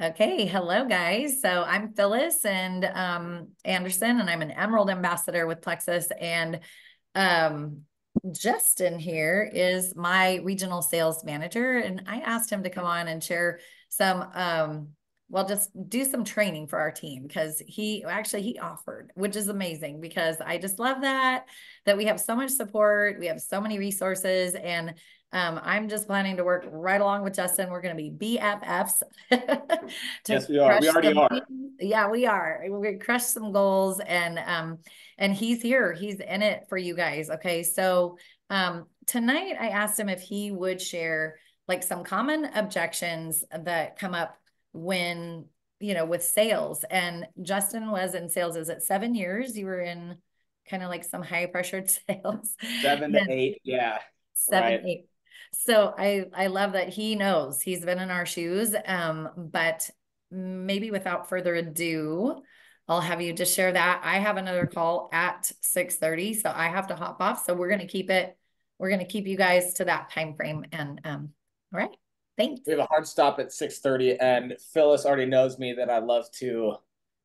Okay, hello guys. So I'm Phyllis and Anderson, and I'm an Emerald Ambassador with Plexus. And um, Justin here is my regional sales manager, and I asked him to come on and share some, well, just do some training for our team because he offered, which is amazing because I just love that we have so much support, we have so many resources, and I'm just planning to work right along with Justin. We're going to be BFFs to Yes, we are. We crush already some. are. Yeah, we are. We're going to crush some goals, and he's here. He's in it for you guys. Okay, so tonight I asked him if he would share like some common objections that come up when with sales. And Justin was in sales. Is it 7 years? You were in kind of like some high pressured sales. 7 to 8. Yeah. Seven, Right. 8. So I love that he knows he's been in our shoes. But maybe without further ado, I'll have you just share that. I have another call at 6:30, so I have to hop off. So we're gonna keep you guys to that time frame. And all right, thanks. We have a hard stop at 6:30, and Phyllis already knows me that I love to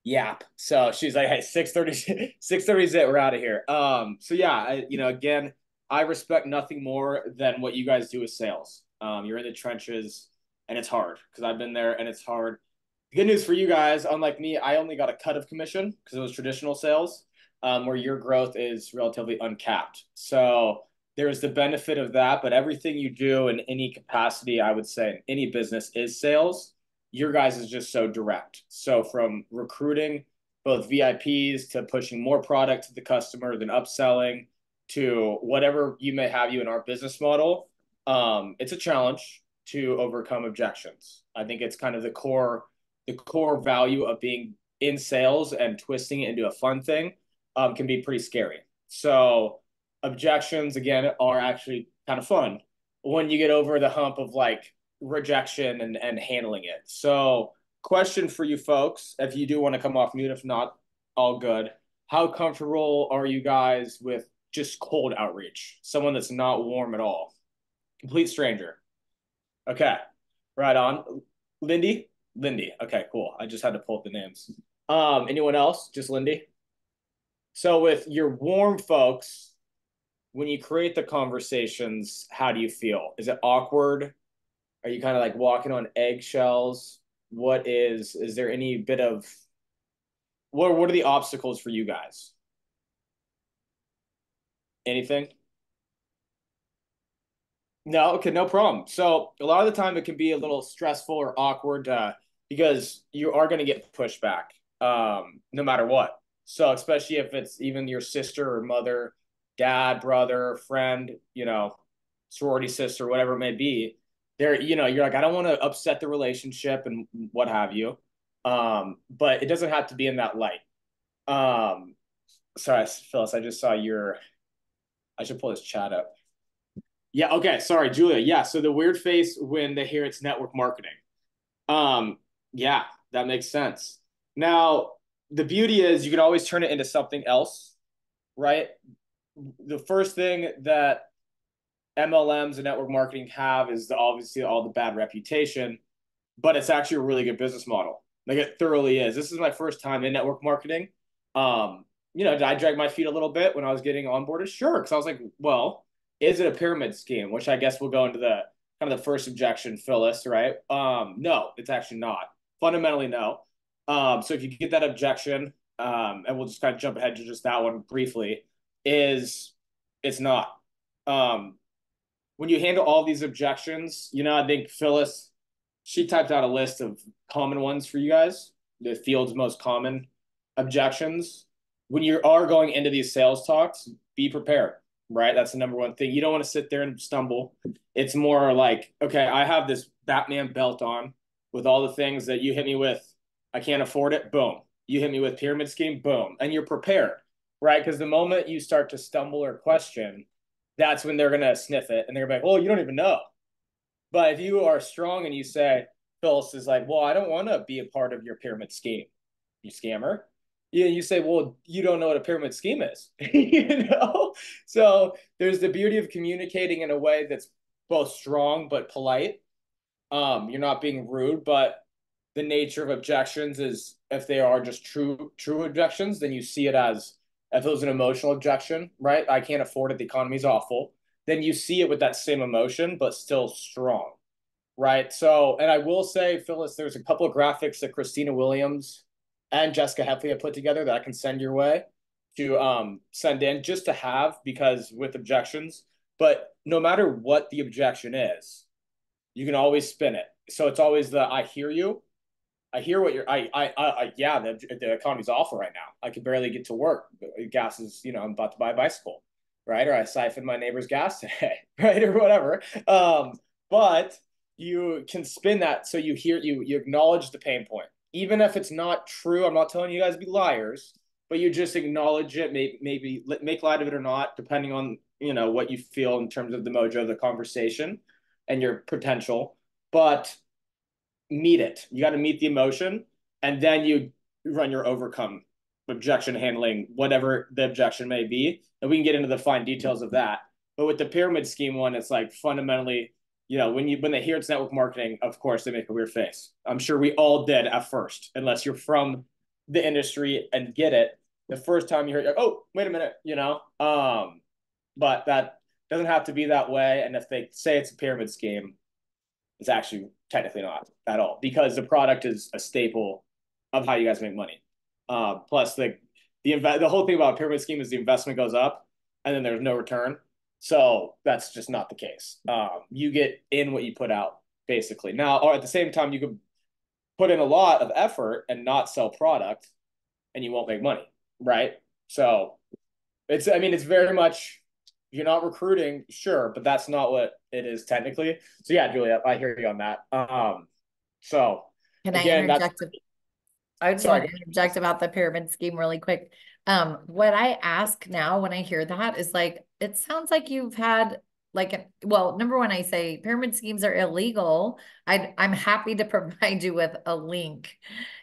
yap. So she's like, "Hey, 6:30, 6:30 is it. We're out of here." So yeah, again, I respect nothing more than what you guys do with sales. You're in the trenches, and it's hard because I've been there, and it's hard. Good news for you guys, unlike me, I only got a cut of commission because it was traditional sales, where your growth is relatively uncapped. So there's the benefit of that, but everything you do in any capacity, I would say, in any business is sales. Your guys is just so direct. So from recruiting both VIPs to pushing more product to the customer, then upselling to whatever you may have you in our business model, it's a challenge to overcome objections. I think it's kind of the core value of being in sales and twisting it into a fun thing can be pretty scary. So objections again are actually kind of fun when you get over the hump of like rejection and handling it. So question for you folks, if you do want to come off mute, if not, all good. How comfortable are you guys with just cold outreach? Someone that's not warm at all. Complete stranger. Okay. Right on. Lindy? Lindy. Okay, cool. I just had to pull up the names. Anyone else? Just Lindy? So with your warm folks, when you create the conversations, how do you feel? Is it awkward? Are you kind of like walking on eggshells? Is there any bit of what are the obstacles for you guys? Anything? No, okay, no problem. So a lot of the time it can be a little stressful or awkward because you are going to get pushback no matter what. So especially if it's even your sister or mother, dad, brother, friend, sorority sister, whatever it may be, you're like, I don't want to upset the relationship and what have you. But it doesn't have to be in that light. Um, sorry, Phyllis, I just saw I should pull this chat up. Yeah, okay. Sorry, Julia. Yeah, so the weird face when they hear it's network marketing. Um, yeah, that makes sense. Now, the beauty is you can always turn it into something else, right? The first thing that MLMs and network marketing have is obviously all the bad reputation, but it's actually a really good business model. Like it thoroughly is. This is my first time in network marketing. Did I drag my feet a little bit when I was getting onboarded? Sure, because I was like, well, is it a pyramid scheme? Which I guess we'll go into the kind of the first objection, Phyllis, right? No, it's actually not. Fundamentally, no. So if you get that objection, and we'll just kind of jump ahead to just that one briefly, is it's not. Um, when you handle all these objections, I think Phyllis, she typed out a list of common ones for you guys, the field's most common objections. When you are going into these sales talks, be prepared, right? That's the number one thing. You don't want to sit there and stumble. It's more like, okay, I have this Batman belt on with all the things that you hit me with. I can't afford it. Boom. You hit me with pyramid scheme. Boom. And you're prepared, right? Because the moment you start to stumble or question, that's when they're going to sniff it and they're going to be like, oh, you don't even know. But if you are strong and you say, Phyllis is like, well, I don't want to be a part of your pyramid scheme, you scammer. You say, well, you don't know what a pyramid scheme is, So there's the beauty of communicating in a way that's both strong but polite. You're not being rude, but the nature of objections is if they are just true objections, then you see it as if it was an emotional objection, right? I can't afford it, the economy's awful. Then you see it with that same emotion, but still strong, right? So, and I will say, Phyllis, there's a couple of graphics that Christina Williams and Jessica Heffley have put together that I can send your way to send in just to have because with objections. But no matter what the objection is, you can always spin it. So it's always the I hear you. I hear what you're. Yeah, the economy's awful right now. I can barely get to work. Gas is, I'm about to buy a bicycle, right? Or I siphoned my neighbor's gas today, right? Or whatever. But you can spin that so you acknowledge the pain point, even if it's not true. I'm not telling you guys to be liars, but you just acknowledge it. Maybe make light of it or not, depending on what you feel in terms of the mojo of the conversation and your potential. But meet it. You got to meet the emotion, and then you run your overcome objection handling, whatever the objection may be. And we can get into the fine details of that. But with the pyramid scheme one, it's like fundamentally, when they hear it's network marketing, of course they make a weird face. I'm sure we all did at first, unless you're from the industry and get it. The first time you hear it, you're like, oh, wait a minute, But that doesn't have to be that way. And if they say it's a pyramid scheme, it's actually technically not at all because the product is a staple of how you guys make money. Plus, the whole thing about a pyramid scheme is the investment goes up and then there's no return. So that's just not the case. You get in what you put out, basically. Now, or at the same time, you could put in a lot of effort and not sell product, and you won't make money, right? So it's very much you're not recruiting, sure, but that's not what it is technically. So yeah, Julia, I hear you on that. So Can I again, that's interject? I just want sorry. to interject about the pyramid scheme really quick. What I ask now when I hear that is like, it sounds like you've had well, number one, I say pyramid schemes are illegal. I'm happy to provide you with a link,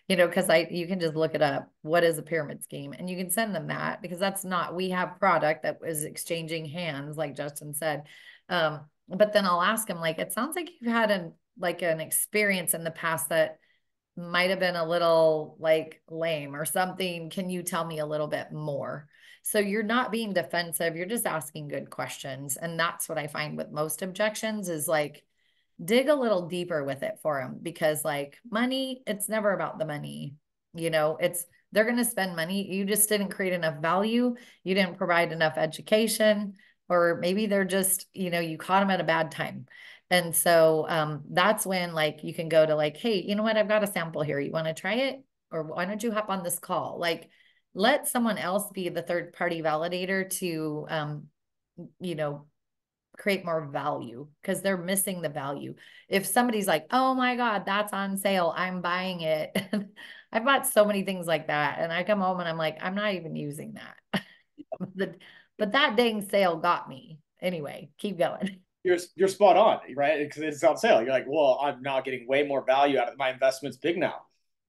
because you can just look it up. What is a pyramid scheme? And you can send them that because we have product that was exchanging hands, like Justin said. But then I'll ask him, like, it sounds like you've had an experience in the past that might have been a little like lame or something. Can you tell me a little bit more? So you're not being defensive. You're just asking good questions. And that's what I find with most objections is like, dig a little deeper with it for them because like money, it's never about the money. They're going to spend money. You just didn't create enough value. You didn't provide enough education, or maybe they're just, you caught them at a bad time. And so that's when like you can go to like, hey, you know what? I've got a sample here. You want to try it? Or why don't you hop on this call? Like, let someone else be the third party validator to, you know, create more value because they're missing the value. If somebody's like, oh my God, that's on sale, I'm buying it. I've bought so many things like that. And I come home and I'm like, I'm not even using that. but that dang sale got me. Anyway, keep going. You're spot on, right? Because it's on sale. You're like, well, I'm now getting way more value out of my investment's big now,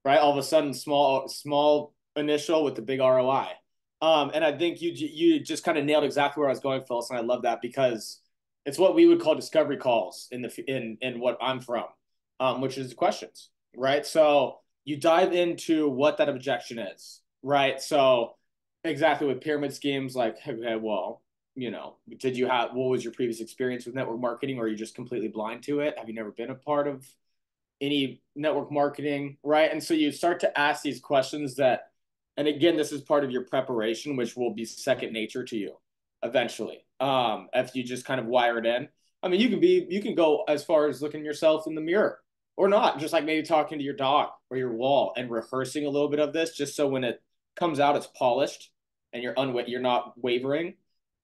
right? All of a sudden, small initial with the big ROI. And I think you just kind of nailed exactly where I was going, Phyllis, and I love that because it's what we would call discovery calls in what I'm from, which is questions, right? So you dive into what that objection is, right? So exactly with pyramid schemes, like, okay, well, what was your previous experience with network marketing, or are you just completely blind to it? Have you never been a part of any network marketing, right? And so you start to ask these questions and again, this is part of your preparation, which will be second nature to you eventually. If you just kind of wire it in. I mean, you can go as far as looking yourself in the mirror or not, just like maybe talking to your dog or your wall and rehearsing a little bit of this, just so when it comes out, it's polished and you're not wavering.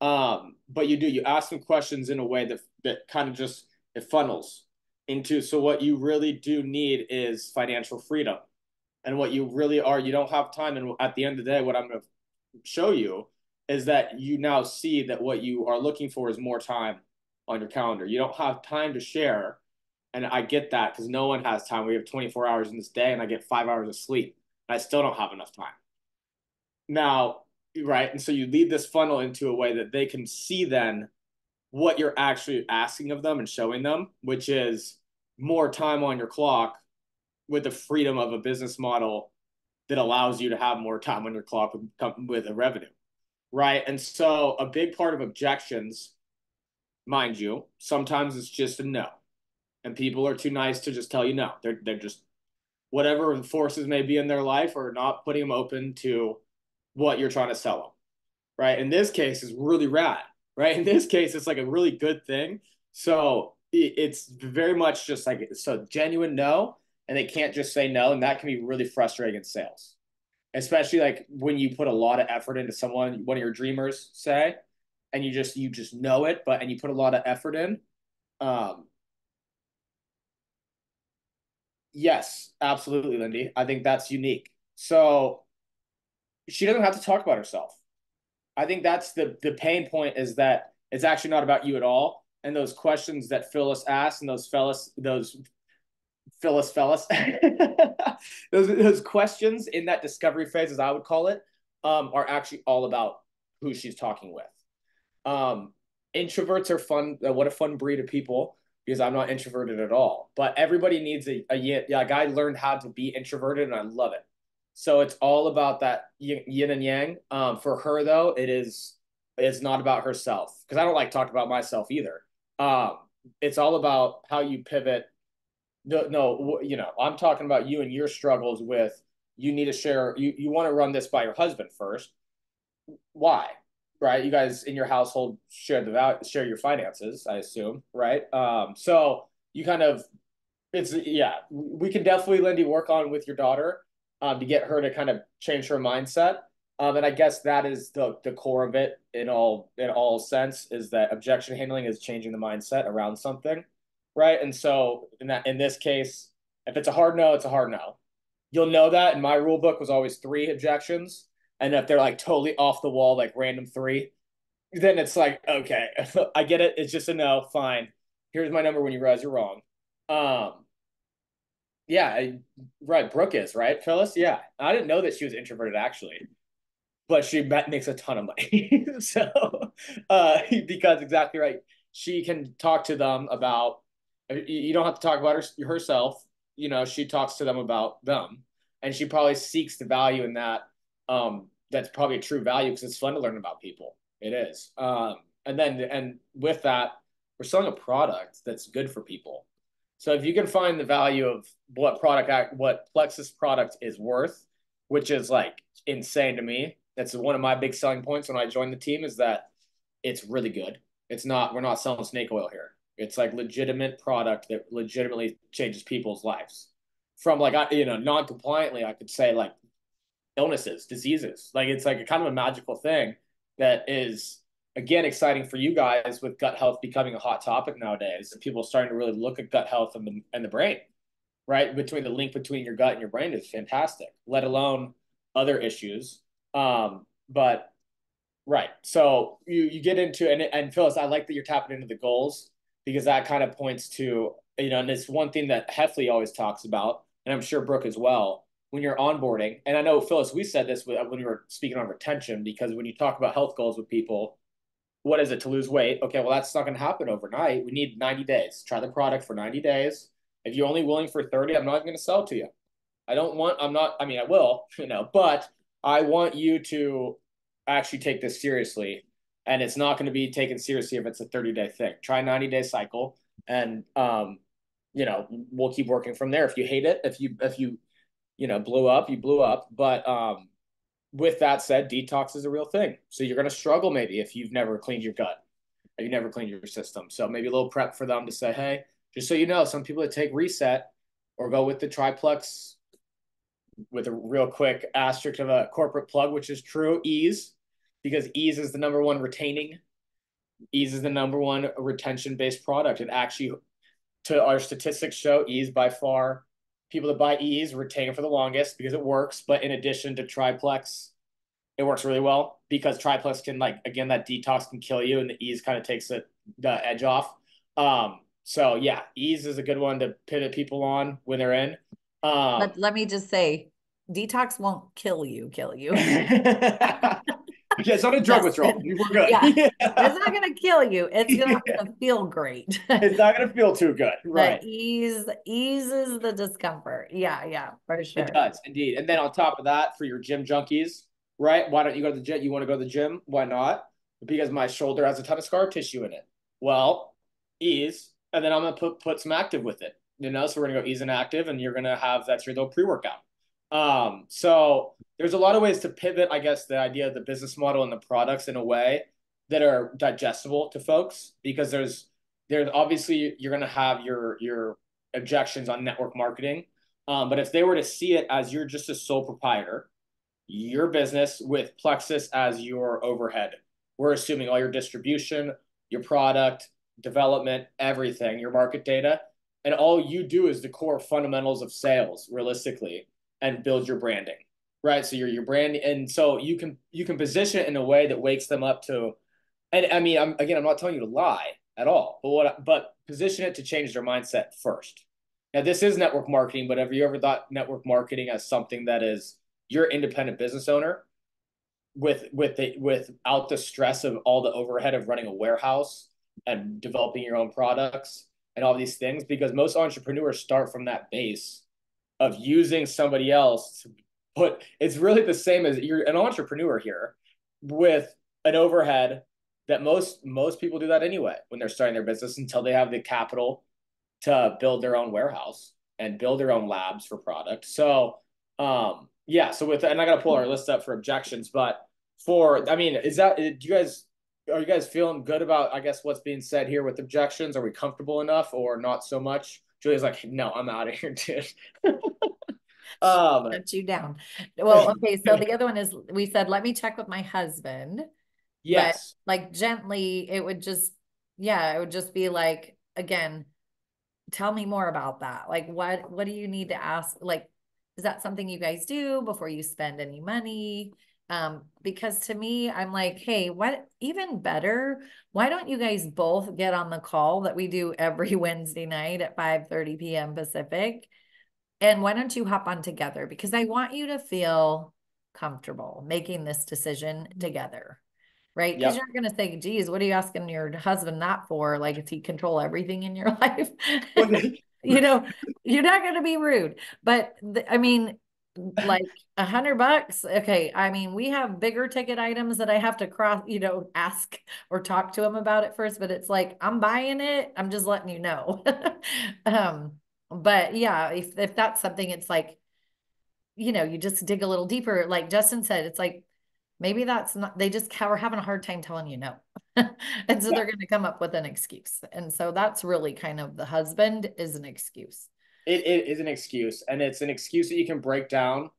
But you ask them questions in a way that kind of just it funnels into. So what you really do need is financial freedom, and what you really are, you don't have time. And at the end of the day, what I'm going to show you is that you now see that what you are looking for is more time on your calendar. You don't have time to share, and I get that because no one has time. We have 24 hours in this day, and I get 5 hours of sleep. And I still don't have enough time. Now, right? And so you lead this funnel into a way that they can see then what you're actually asking of them and showing them, which is more time on your clock, with the freedom of a business model that allows you to have more time on your clock with a revenue, right? And so a big part of objections, mind you, sometimes it's just a no, and people are too nice to just tell you no. They're just whatever forces may be in their life or not putting them open to what you're trying to sell them, right? In this case, is really rad, right? In this case, it's like a really good thing. So it's very much just like so genuine no, and they can't just say no, and that can be really frustrating in sales, especially like when you put a lot of effort into someone, one of your dreamers, say, and you just know it, but and you put a lot of effort in. Um, yes, absolutely, Lindy. I think that's unique. So she doesn't have to talk about herself. I think that's the pain point is that it's actually not about you at all. And those questions that Phyllis asked and those Phyllis, those questions in that discovery phase, as I would call it, are actually all about who she's talking with. Um, Introverts are fun. What a fun breed of people because I'm not introverted at all. But everybody needs a guy learned how to be introverted, and I love it. So it's all about that yin and yang. For her though, it's not about herself because I don't like talking about myself either. Um, it's all about how you pivot. No, I'm talking about you and your struggles with you need to share. You want to run this by your husband first. Why? Right? You guys in your household share your finances, I assume, right? So you kind of it's yeah, we can definitely Lindy work on with your daughter to get her to kind of change her mindset. And I guess that is the core of it in all sense is that objection handling is changing the mindset around something, right? And so in this case, if it's a hard no, it's a hard no. You'll know that in my rule book was always three objections, and if they're like totally off the wall, like random three, then it's like okay, I get it. It's just a no. Fine. Here's my number when you realize you're wrong. Um, yeah, right. Brooke is right, Phyllis. Yeah, I didn't know that she was introverted actually, but she makes a ton of money. So, because exactly right, she can talk to them about. You don't have to talk about herself. She talks to them about them, and she probably seeks the value in that. That's probably a true value because it's fun to learn about people. It is. And with that, we're selling a product that's good for people. So if you can find the value of what Plexus product is worth, which is like insane to me. That's one of my big selling points when I joined the team is that it's really good. We're not selling snake oil here. It's like legitimate product that legitimately changes people's lives. From like non-compliantly, I could say like illnesses, diseases. Like it's like a kind of a magical thing that is again exciting for you guys with gut health becoming a hot topic nowadays. People are starting to really look at gut health and the brain, right? Between the link between your gut and your brain is fantastic, let alone other issues. But right. So you get into and Phyllis, I like that you're tapping into the goals because that kind of points to, and it's one thing that Heffley always talks about, and I'm sure Brooke as well, when you're onboarding. And I know Phyllis, we said this when we were speaking on retention, because when you talk about health goals with people, what is it to lose weight? Okay, well, that's not going to happen overnight. We need 90 days. Try the product for 90 days. If you're only willing for 30, I'm not going to sell to you. I mean, I will, but I want you to actually take this seriously. And it's not going to be taken seriously if it's a 30-day thing. Try 90-day cycle. And, we'll keep working from there. If you hate it, if you blew up, you blew up. But, with that said, detox is a real thing. So you're going to struggle maybe if you've never cleaned your gut, if you never cleaned your system. So maybe a little prep for them to say, hey, just so you know, some people that take reset or go with the triplex with a real quick asterisk of a corporate plug, which is true, ease, because ease is the number one retention-based product. And actually, to our statistics show, ease by far, people that buy ease retain it for the longest because it works. But in addition to triplex, it works really well because triplex can again, that detox can kill you and the ease kind of takes the edge off. So yeah, ease is a good one to pivot people on when they're in. Let me just say, detox won't kill you. Yeah, it's not a drug withdrawal. Justin. We're good. Yeah. Yeah. It's not going to kill you. It's not going to feel great. It's not gonna feel too good. The Right. eases the discomfort. Yeah, yeah, for It sure. does indeed. And then on top of that, for your gym junkies, right? Why don't you go to the gym? You want to go to the gym? Why not? Because my shoulder has a ton of scar tissue in it. Well, ease, and then I'm gonna put some active with it. So we're gonna go ease and active, and you're gonna have that's your little pre-workout. So there's a lot of ways to pivot, I guess, the idea of the business model and the products in a way that are digestible to folks because there's obviously you're gonna have your objections on network marketing. But if they were to see it as you're just a sole proprietor, your business with Plexus as your overhead, we're assuming all your distribution, your product, development, everything, your market data, and all you do is the core fundamentals of sales realistically and build your branding, right? So your brand, and so you can position it in a way that wakes them up to, and I mean, I'm not telling you to lie at all, but position it to change their mindset first. Now, this is network marketing, but have you ever thought network marketing as something that is you're independent business owner without the stress of all the overhead of running a warehouse and developing your own products and all these things? Because most entrepreneurs start from that base of using somebody else to put. It's really the same as you're an entrepreneur here with an overhead that most people do that anyway when they're starting their business until they have the capital to build their own warehouse and build their own labs for product. So yeah, so with and I gotta pull our list up for objections, but I mean, are you guys feeling good about I guess what's being said here with objections? Are we comfortable enough or not so much? Julia's like, no, I'm out of here, dude. um Shut you down. Well, okay. So the other one is we said, let me check with my husband, but yes. like gently, it would just, yeah, it would just be like, again, tell me more about that. Like, what do you need to ask? Like, is that something you guys do before you spend any money? Because to me, I'm like, hey, what even better? Why don't you guys both get on the call that we do every Wednesday night at 5:30 p.m. Pacific? And why don't you hop on together? Because I want you to feel comfortable making this decision together, right? Because Yep. you're not going to say, geez, what are you asking your husband that for? Like, does he control everything in your life? You know, you're not going to be rude. But I mean, like $100. Okay. I mean, we have bigger ticket items that I have to ask or talk to him about it first, but it's like, I'm buying it. I'm just letting you know. um, but yeah, if that's something, it's like, you just dig a little deeper. Like Justin said, it's like, maybe that's not, they just are having a hard time telling you no. And so Yeah. they're going to come up with an excuse. And so that's really kind of the husband is an excuse. It is an excuse, and it's an excuse that you can break down.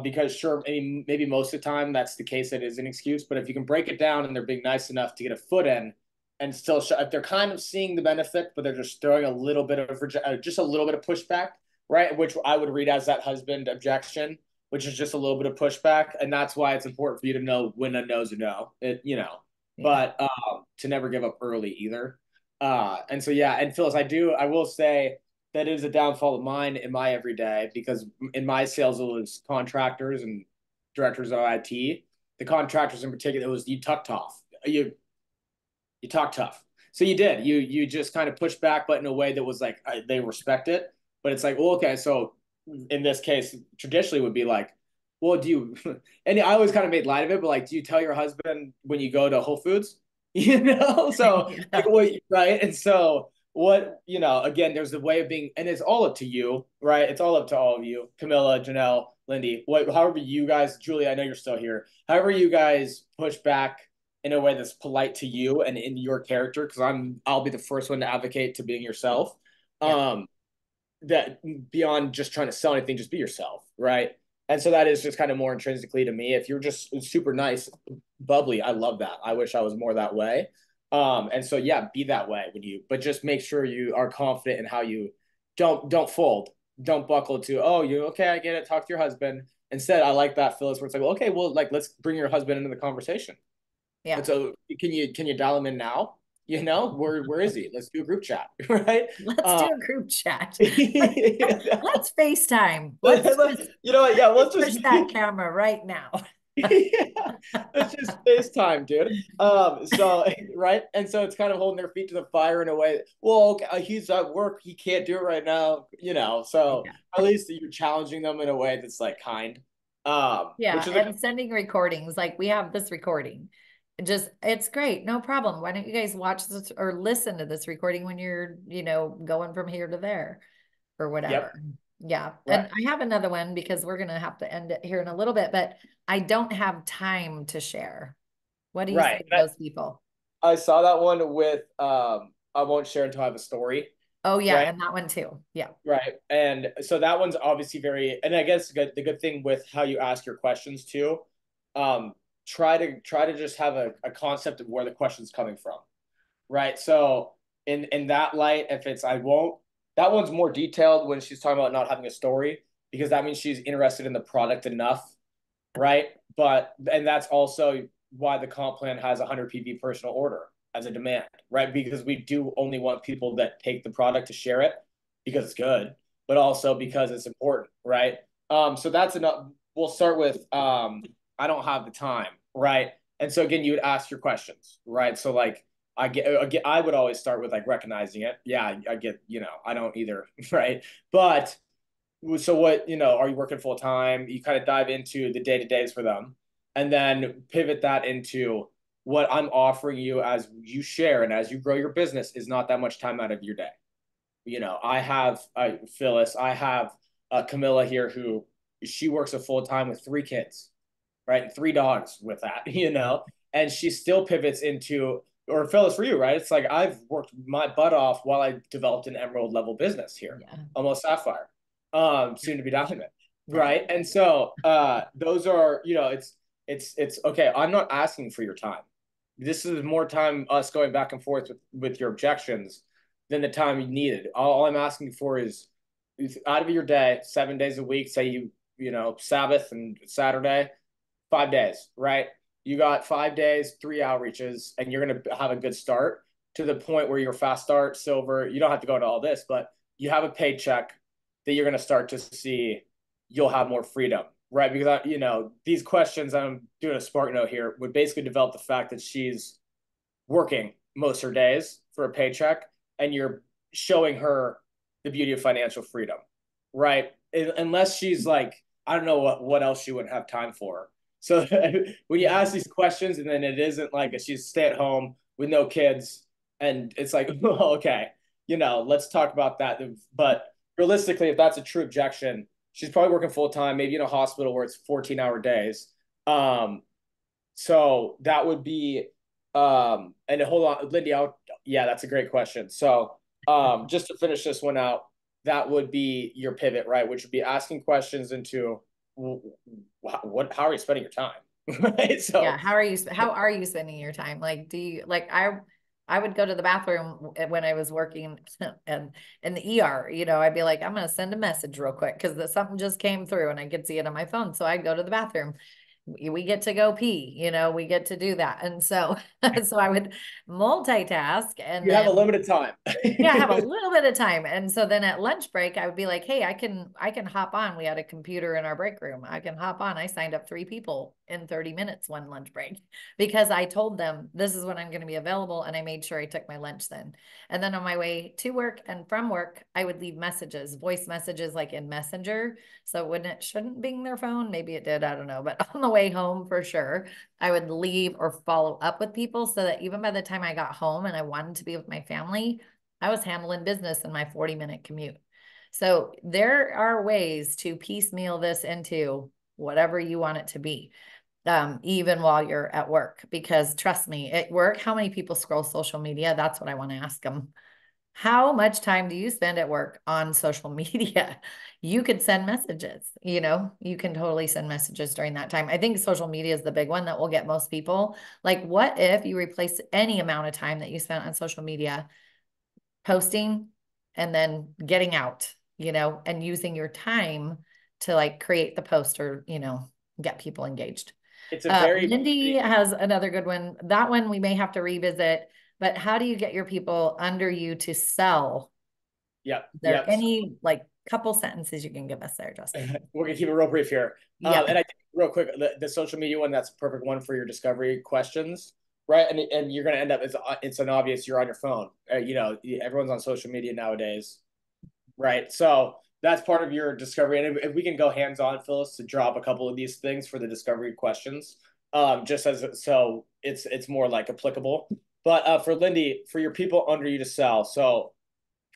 Because sure, maybe most of the time that's the case. It is an excuse, but if you can break it down and they're being nice enough to get a foot in, and still if they're kind of seeing the benefit, but they're just throwing a little bit of just a little bit of pushback, right? Which I would read as that husband objection, which is just a little bit of pushback, and that's why it's important for you to know when a no's a no. Yeah. But to never give up early either. And so yeah, and Phyllis, I will say that is a downfall of mine in my everyday because in my sales it was contractors and directors of IT. The contractors in particular, it was you talk tough. You talk tough. So you did. You just kind of pushed back, but in a way that was like they respect it. But it's like, well, okay, so in this case, traditionally would be like, well, do you? And I always kind of made light of it, but like, do you tell your husband when you go to Whole Foods? So like, Yeah. what, right? And so what, again, there's a way of being, and it's all up to you, right? It's all up to all of you, Camilla, Janelle, Lindy, however you guys, Julie, I know you're still here. However you guys push back in a way that's polite to you and in your character, because I'll be the first one to advocate to being yourself. Yeah. Um, that beyond just trying to sell anything, just be yourself, right? And so that is just kind of more intrinsically to me. If you're just super nice, bubbly, I love that. I wish I was more that way. And so yeah, be that way but just make sure you are confident in how you don't fold, don't buckle to, oh, you okay, I get it, talk to your husband. Instead, I like that, Phyllis, where it's like, well, okay, well, like let's bring your husband into the conversation. And Yeah. so can you dial him in now? Where is he? Let's do a group chat, right? Let's Uh, do a group chat. you Let's FaceTime. know Let's what? Yeah, let's push just that camera right now. Yeah, it's just FaceTime, dude. So right, and so it's kind of holding their feet to the fire in a way. Well, okay, he's at work, he can't do it right now, you know. So Yeah. at least you're challenging them in a way that's like kind, Yeah. which is a And sending recordings, like we have this recording. Just, it's great. No problem. Why don't you guys watch this or listen to this recording when you're, going from here to there or yep, whatever? Yeah. right, And I have another one because we're going to have to end it here in a little bit, but I don't have time to share. What do you say right. to those people? I saw that one with I won't share until I have a story, Oh, yeah. right? And that one too. Yeah. Right. And so that one's obviously very, and I guess the good thing with how you ask your questions too, um, try to just have a concept of where the question's coming from. Right. So in that light, if it's I won't, that one's more detailed when she's talking about not having a story, because that means she's interested in the product enough, right? But and that's also why the comp plan has 100 PV personal order as a demand, right? Because we do only want people that take the product to share it because it's good, but also because it's important, right? So that's enough. We'll start with I don't have the time, right? And so again, you would ask your questions, right? So like I would always start with like recognizing it. Yeah, I get, I don't either, right? But so what, are you working full time? You kind of dive into the day to days for them and then pivot that into what I'm offering you as you share and as you grow your business is not that much time out of your day. I have Phyllis, I have Camilla here who she works a full time with 3 kids, right? And 3 dogs with that, and she still pivots into, or Phyllis for you, right? It's like I've worked my butt off while I developed an emerald level business here, Yeah. almost sapphire, soon to be diamond, Yeah. right? And so those are, it's okay. I'm not asking for your time. This is more time us going back and forth with your objections than the time you needed. All I'm asking for is out of your day, 7 days a week, say Sabbath and Saturday, 5 days, right? You got 5 days, 3 outreaches, and you're going to have a good start to the point where you're fast start, silver. You don't have to go to all this, but you have a paycheck that you're going to start to see. You'll have more freedom, right? Because, these questions, I'm doing a spark note here, would basically develop the fact that she's working most of her days for a paycheck, and you're showing her the beauty of financial freedom, right? Unless she's like, I don't know what else she wouldn't have time for. So when you Yeah. ask these questions, and then it isn't like she's stay at home with no kids, and it's like, oh, okay, let's talk about that. But realistically, if that's a true objection, she's probably working full time, maybe in a hospital where it's 14-hour days. So that would be and hold on, Lindy, yeah, that's a great question. So just to finish this one out, that would be your pivot, right? Which would be asking questions into how are you spending your time? Right. Yeah. So How are you spending your time? Like, do you like I would go to the bathroom when I was working and in the ER, I'd be like, I'm gonna send a message real quick because something just came through and I could see it on my phone. So I'd go to the bathroom. We get to go pee, we get to do that. And so so I would multitask and you have a then limited time. yeah, I have a little bit of time. And so then at lunch break, I would be like, hey, I can hop on. We had a computer in our break room. I can hop on. I signed up 3 people in 30 minutes one lunch break because I told them this is when I'm going to be available. And I made sure I took my lunch then. And then on my way to work and from work, I would leave messages, voice messages like in Messenger. So when it shouldn't bing their phone, maybe it did, I don't know. But on the way home for sure, I would leave or follow up with people so that even by the time I got home and I wanted to be with my family, I was handling business in my 40-minute commute. So there are ways to piecemeal this into whatever you want it to be, even while you're at work. Because trust me, at work, how many people scroll social media? That's what I want to ask them. How much time do you spend at work on social media? You could send messages, you can totally send messages during that time. I think social media is the big one that will get most people. Like, what if you replace any amount of time that you spent on social media posting and then getting out, and using your time to like create the post or, get people engaged. It's a very Lindy has another good one. That one we may have to revisit, but how do you get your people under you to sell? yep, Is there yep. any like couple sentences you can give us there, Justin. We're gonna keep it real brief here. Yeah. And I think real quick, the social media one, that's a perfect one for your discovery questions, right? And you're gonna end up, it's an obvious you're on your phone. You know, everyone's on social media nowadays, right? So that's part of your discovery. And if we can go hands on, Phyllis, to drop a couple of these things for the discovery questions, just as so it's more like applicable. But for Lindy, for your people under you to sell, so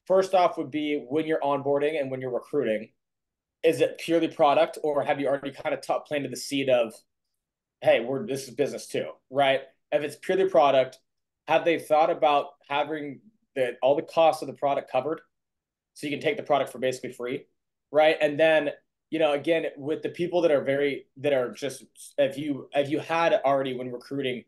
first off would be when you're onboarding and when you're recruiting, is it purely product, or have you already kind of planted the seed of, hey, this is business too, right? If it's purely product, have they thought about having all the costs of the product covered, so you can take the product for basically free, right? And then, you know, again, with the people that are just, if you had already, when recruiting,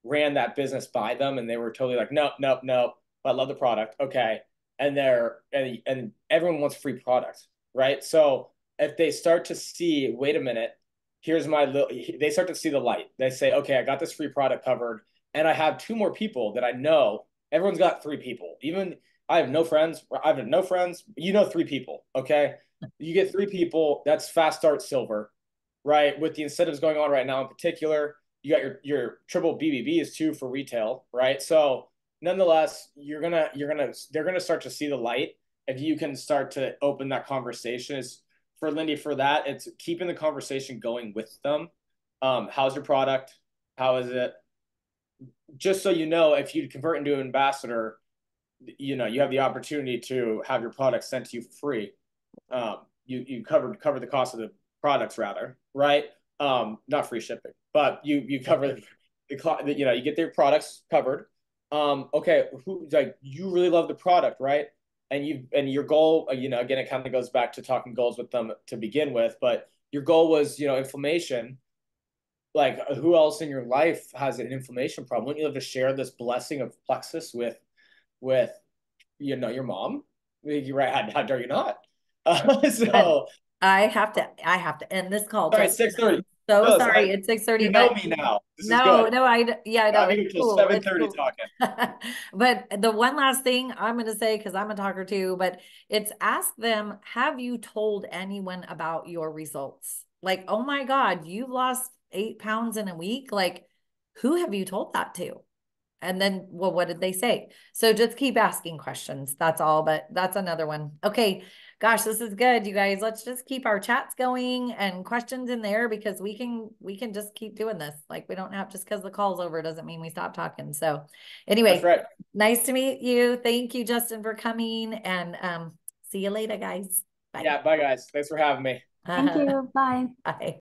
ran that business by them and they were totally like, nope, nope, nope, I love the product, okay, and everyone wants free product, right? So if they start to see, wait a minute, here's my little, they start to see the light. They say, okay, I got this free product covered, and I have two more people that I know. Everyone's got three people. Even I have no friends. I have no friends. You know, three people. Okay, you get three people. That's fast start silver, right? With the incentives going on right now, in particular, you got your triple BBBs too for retail, right? So nonetheless, they're gonna start to see the light if you can start to open that conversation. Is for Lindy, for that, it's keeping the conversation going with them. How's your product? How is it? Just so you know, if you convert into an ambassador, you know, you have the opportunity to have your product sent to you for free. You cover the cost of the products, rather, right? Not free shipping, but you cover the you know, you get their products covered. Okay, who, like, you really love the product, right? And your goal, you know, again, it kind of goes back to talking goals with them to begin with, but your goal was, you know, inflammation. Like, who else in your life has an inflammation problem? Wouldn't you love to share this blessing of plexus with you know, your mom? You're right. How dare you not? And So I have to end this call, sorry, it's Justin. 6:30. I'm so Phyllis, sorry. It's 6:30, you know but me now. This is no, good. no, yeah, no, I'm it's here till cool. seven It's thirty cool. talking. But the one last thing I'm going to say, because I'm a talker too, but it's ask them, have you told anyone about your results? Like, oh my God, you lost 8 pounds in a week. Like, who have you told that to? And then, well, what did they say? So just keep asking questions. That's all, but that's another one. Okay. Gosh, this is good, you guys. Let's just keep our chats going and questions in there, because we can just keep doing this. Like, we don't have, just because the call's over doesn't mean we stop talking. So That's anyway, right. nice to meet you. Thank you, Justin, for coming, and see you later, guys. Bye. Yeah, bye guys. Thanks for having me. Thank you. Bye. Bye.